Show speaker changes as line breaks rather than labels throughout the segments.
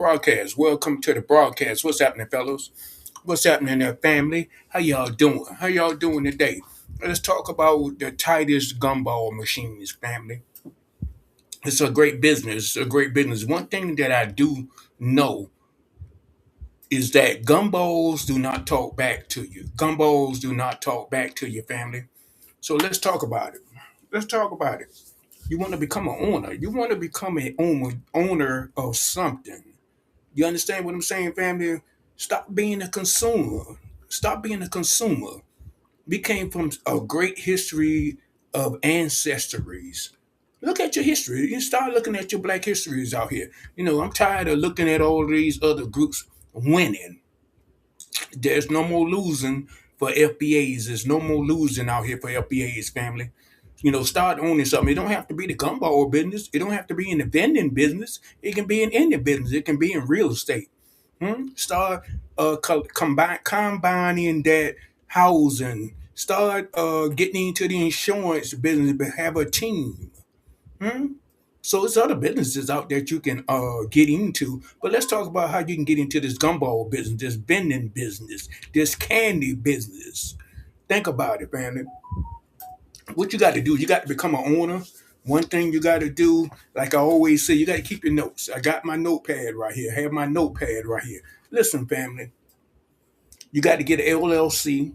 Broadcast. Welcome to the broadcast. What's happening, fellows? What's happening there, family? How y'all doing? How y'all doing today? Let's talk about the Titus Gumball machines, family. It's a great business. It's a great business. One thing that I do know is that gumballs do not talk back to you. Gumballs do not talk back to your family. So let's talk about it. Let's talk about it. You want to become an owner. You want to become an owner of something. You understand what I'm saying, family? Stop being a consumer. Stop being a consumer. We came from a great history of ancestries. Look at your history. You start looking at your black histories out here. I'm tired of looking at all these other groups winning. There's no more losing for FBAs. There's no more losing out here for FBAs, family. Start owning something. It don't have to be the gumball business. It don't have to be in the vending business. It can be in any business. It can be in real estate. Start combining that housing. Start getting into the insurance business, but have a team. Hmm? So it's other businesses out there you can get into. But let's talk about how you can get into this gumball business, this vending business, this candy business. Think about it, family. What you got to do, you got to become an owner. One thing you got to do, like I always say, you got to keep your notes. I got my notepad right here. I have my notepad right here. Listen, family, you got to get an LLC.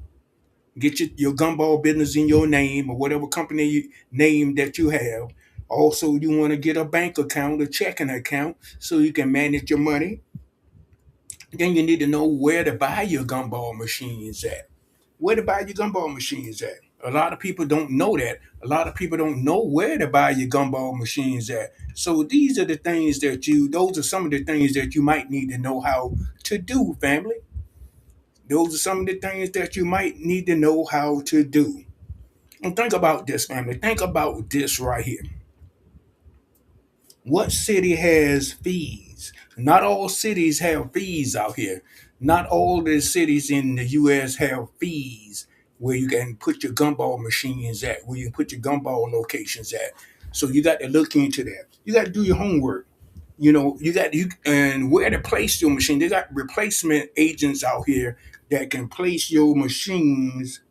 Get your gumball business in your name or whatever company name that you have. Also, you want to get a bank account, a checking account, so you can manage your money. Then you need to know where to buy your gumball machines at. Where to buy your gumball machines at. A lot of people don't know that. A lot of people don't know where to buy your gumball machines at. So these are the things those are some of the things that you might need to know how to do, family. Those are some of the things that you might need to know how to do. And think about this, family. Think about this right here. What city has fees? Not all cities have fees out here. Not all the cities in the U.S. have fees where you can put your gumball machines at, where you can put your gumball locations at. So you got to look into that. You got to do your homework. And where to place your machine. They got replacement agents out here that can place your machines.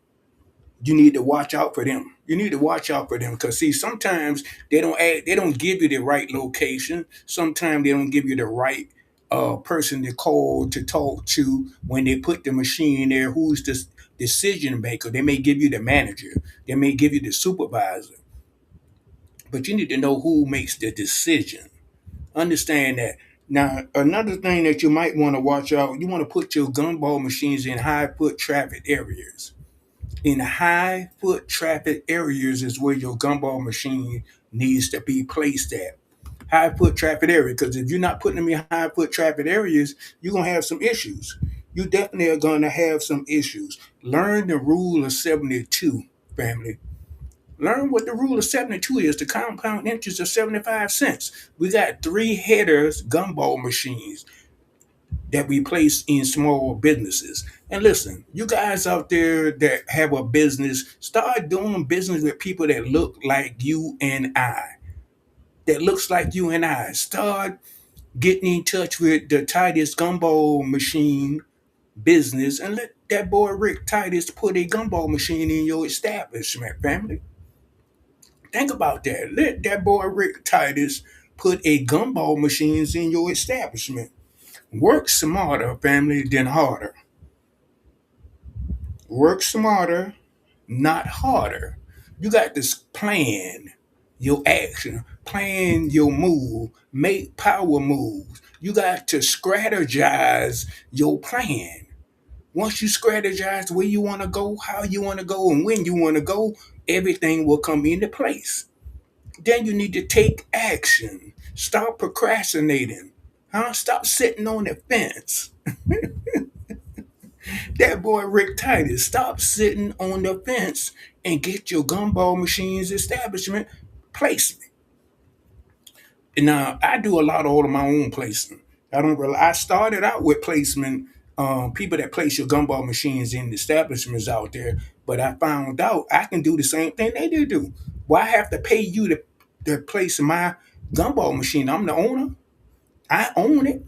You need to watch out for them. You need to watch out for them because see, sometimes they don't give you the right location. Sometimes they don't give you the right person to call to talk to when they put the machine there. Who's the decision maker? They may give you the manager. They may give you the supervisor. But you need to know who makes the decision. Understand that. Now, another thing that you might want to watch out, you want to put your gumball machines in high foot traffic areas. In high foot traffic areas is where your gumball machine needs to be placed at. High foot traffic area, because if you're not putting them in high foot traffic areas, you're gonna have some issues. You definitely are gonna have some issues. Learn the rule of 72, family. Learn what the rule of 72 is. The compound interest of 75 cents. We got three headers gumball machines that we place in small businesses. And listen, you guys out there that have a business, start doing business with people that look like you and I. That looks like you and I. Start getting in touch with the Titus Gumball Machine business and let that boy Rick Titus put a gumball machine in your establishment, family. Think about that. Let that boy Rick Titus put a gumball machines in your establishment. Work smarter, family, than harder. Work smarter, not harder. You got to plan your action, plan your move, make power moves. You got to strategize your plan. Once you strategize where you want to go, how you want to go, and when you want to go, everything will come into place. Then you need to take action. Stop procrastinating. Stop sitting on the fence. That boy Rick Titus, stop sitting on the fence and get your gumball machines establishment placement. And now I do a lot of all of my own placement. I started out with placement, people that place your gumball machines in the establishments out there, but I found out I can do the same thing they do. Why I have to pay you to place my gumball machine? I'm the owner. I own it.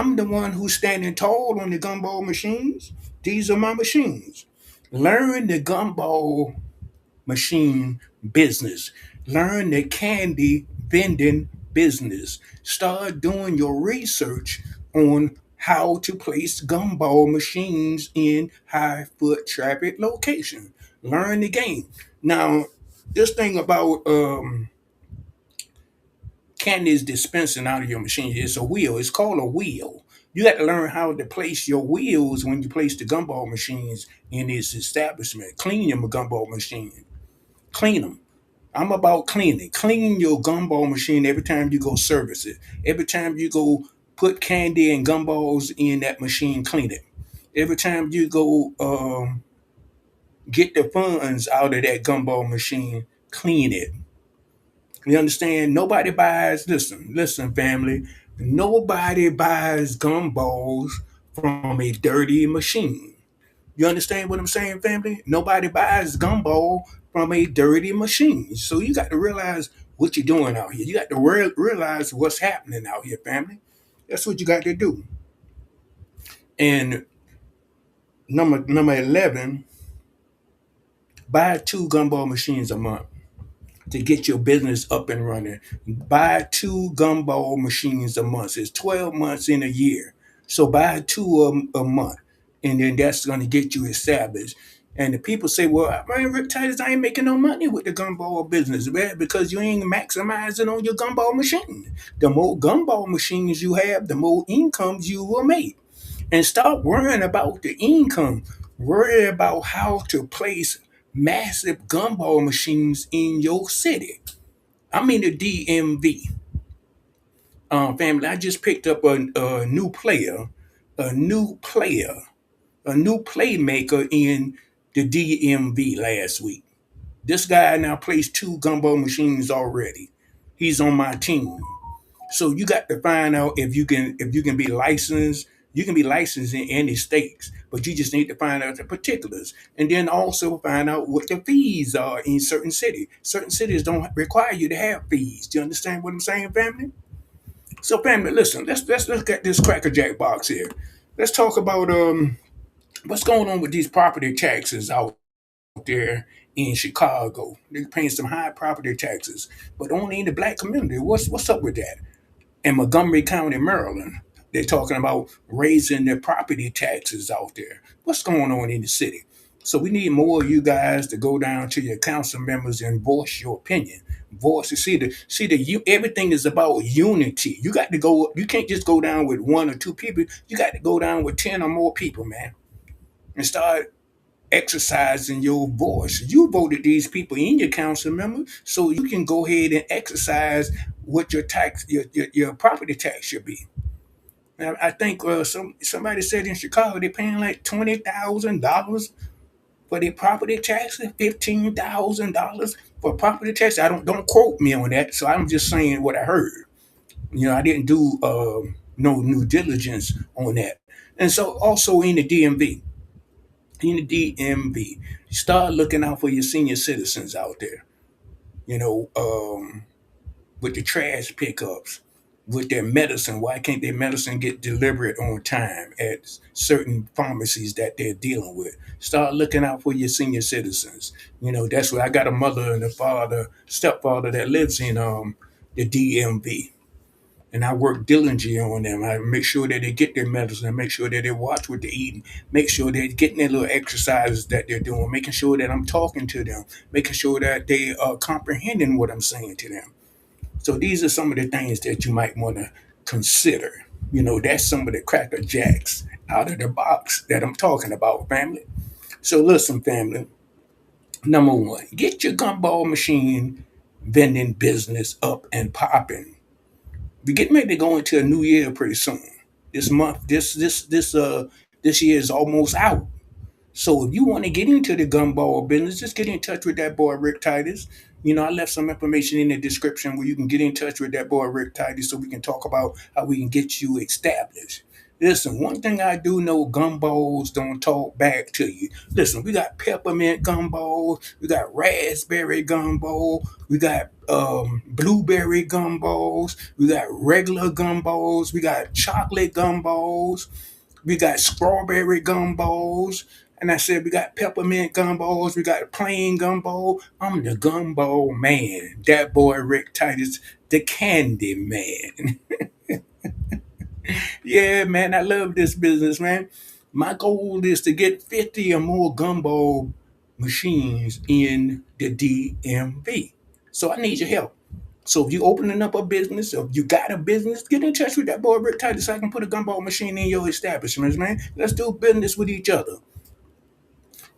I'm the one who's standing tall on the gumball machines. These are my machines. Learn the gumball machine business. Learn the candy vending business. Start doing your research on how to place gumball machines in high foot traffic location. Learn the game. Now, this thing about candies dispensing out of your machine is a wheel. It's called a wheel. You got to learn how to place your wheels when you place the gumball machines in this establishment. Clean your gumball machine. Clean them. I'm about cleaning. Clean your gumball machine every time you go service it. Every time you go put candy and gumballs in that machine, clean it. Every time you go get the funds out of that gumball machine, clean it. You understand? Nobody buys, listen, family. Nobody buys gumballs from a dirty machine. You understand what I'm saying, family? Nobody buys gumball from a dirty machine. So you got to realize what you're doing out here. You got to realize what's happening out here, family. That's what you got to do. And number 11, buy 2 gumball machines a month to get your business up and running. Buy 2 gumball machines a month. It's 12 months in a year. So buy two a month. And then that's going to get you established. And the people say, well, man, Rick Titus, I ain't making no money with the gumball business, man, because you ain't maximizing on your gumball machine. The more gumball machines you have, the more incomes you will make. And stop worrying about the income. Worry about how to place massive gumball machines in your city. I'm in the DMV. Family, I just picked up a new player, a new player, a new playmaker in the DMV last week. This guy now plays 2 gumball machines already. He's on my team. So you got to find out if you can be licensed. You can be licensed in any states, but you just need to find out the particulars, and then also find out what the fees are in certain cities. Certain cities don't require you to have fees. Do you understand what I'm saying, family? So, family, listen. Let's look at this Cracker Jack box here. Let's talk about what's going on with these property taxes out there in Chicago. They're paying some high property taxes, but only in the black community. What's up with that? In Montgomery County, Maryland, they're talking about raising their property taxes out there. What's going on in the city? So we need more of you guys to go down to your council members and voice your opinion. Voice to see the you. Everything is about unity. You got to go. You can't just go down with 1 or 2 people. You got to go down with 10 or more people, man, and start exercising your voice. You voted these people in your council member, so you can go ahead and exercise what your tax, your property tax should be. Now, I think somebody said in Chicago they're paying like $20,000 for their property taxes, $15,000 for property tax. I don't quote me on that. So I'm just saying what I heard. I didn't do no due diligence on that. And so also in the DMV, start looking out for your senior citizens out there. You know, with the trash pickups, with their medicine. Why can't their medicine get delivered on time at certain pharmacies that they're dealing with? Start looking out for your senior citizens. That's where I got a mother and a father, stepfather that lives in the DMV. And I work diligently on them. I make sure that they get their medicine, I make sure that they watch what they're eating, make sure they're getting their little exercises that they're doing, making sure that I'm talking to them, making sure that they are comprehending what I'm saying to them. So these are some of the things that you might want to consider. That's some of the cracker jacks out of the box that I'm talking about, family. So listen, family. Number one, get your gumball machine vending business up and popping. We get ready to go into a new year pretty soon. This month, this year is almost out. So if you want to get into the gumball business, just get in touch with that boy Rick Titus. I left some information in the description where you can get in touch with that boy Rick Titus so we can talk about how we can get you established. Listen, one thing I do know, gumballs don't talk back to you. Listen, we got peppermint gumballs, we got raspberry gumball, we got blueberry gumballs, we got regular gumballs, we got chocolate gumballs, we got strawberry gumballs. And I said, we got peppermint gumballs, we got plain gumball. I'm the gumball man. That boy Rick Titus, the candy man. Yeah, man, I love this business, man. My goal is to get 50 or more gumball machines in the DMV. So I need your help. So if you opening up a business, or if you got a business, get in touch with that boy Rick Titus so I can put a gumball machine in your establishments, man. Let's do business with each other.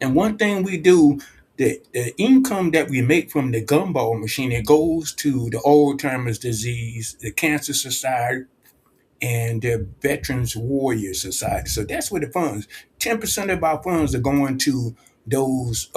And one thing we do, the income that we make from the gumball machine, it goes to the Alzheimer's disease, the Cancer Society, and the Veterans Warrior Society. So that's where the funds, 10% of our funds are going to those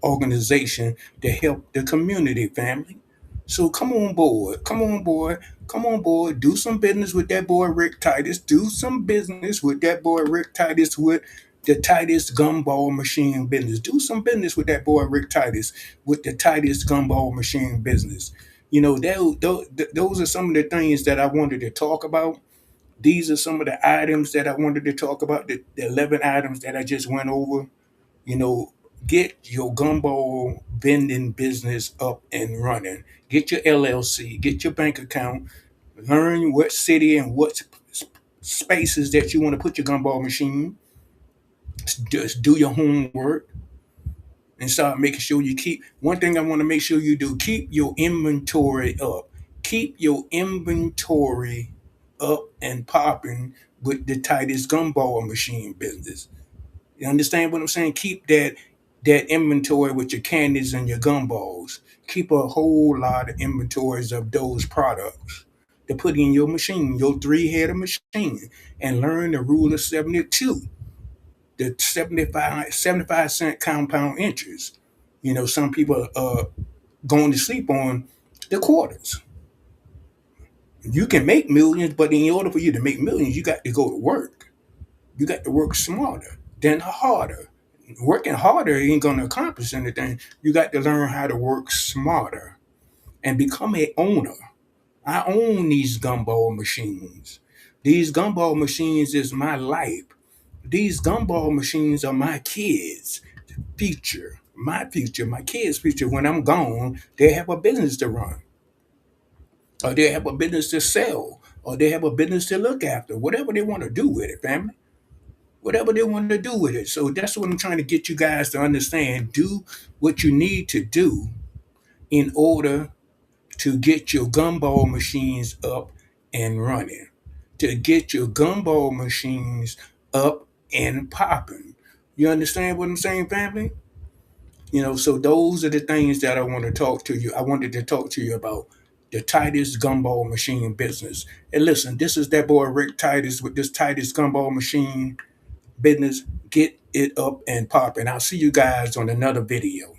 organizations to help the community, family. So come on board, come on board, come on board. Do some business with that boy Rick Titus. Do some business with that boy Rick Titus with the Titus Gumball Machine business. Do some business with that boy Rick Titus with the Titus Gumball Machine business. You know, those are some of the things that I wanted to talk about. These are some of the items that I wanted to talk about, the 11 items that I just went over. You know, get your gumball vending business up and running. Get your LLC, get your bank account, learn what city and what spaces that you want to put your gumball machine. Just do your homework and start making sure you keep. One thing I want to make sure you do, keep your inventory up. Keep your inventory up and popping with the Titus Gumball Machine business. You understand what I'm saying? Keep that inventory with your candies and your gumballs. Keep a whole lot of inventories of those products to put in your machine, your three-headed machine, and learn the rule of 72, the 75 cent compound interest. You know, some people are going to sleep on the quarters. You can make millions, but in order for you to make millions, you got to go to work. You got to work smarter than harder. Working harder ain't gonna accomplish anything. You got to learn how to work smarter and become a owner. I own these gumball machines. These gumball machines is my life. These gumball machines are my kids' future. My future, my kids' future. When I'm gone, they have a business to run, or they have a business to sell, or they have a business to look after. Whatever they want to do with it, family. Whatever they want to do with it. So that's what I'm trying to get you guys to understand. Do what you need to do in order to get your gumball machines up and running, to get your gumball machines up and popping. You understand what I'm saying, family? You know, so those are the things that I want to talk to you. I wanted to talk to you about the Titus Gumball Machine business. And listen, this is that boy Rick Titus with this Titus Gumball Machine business. Get it up and popping. I'll see you guys on another video.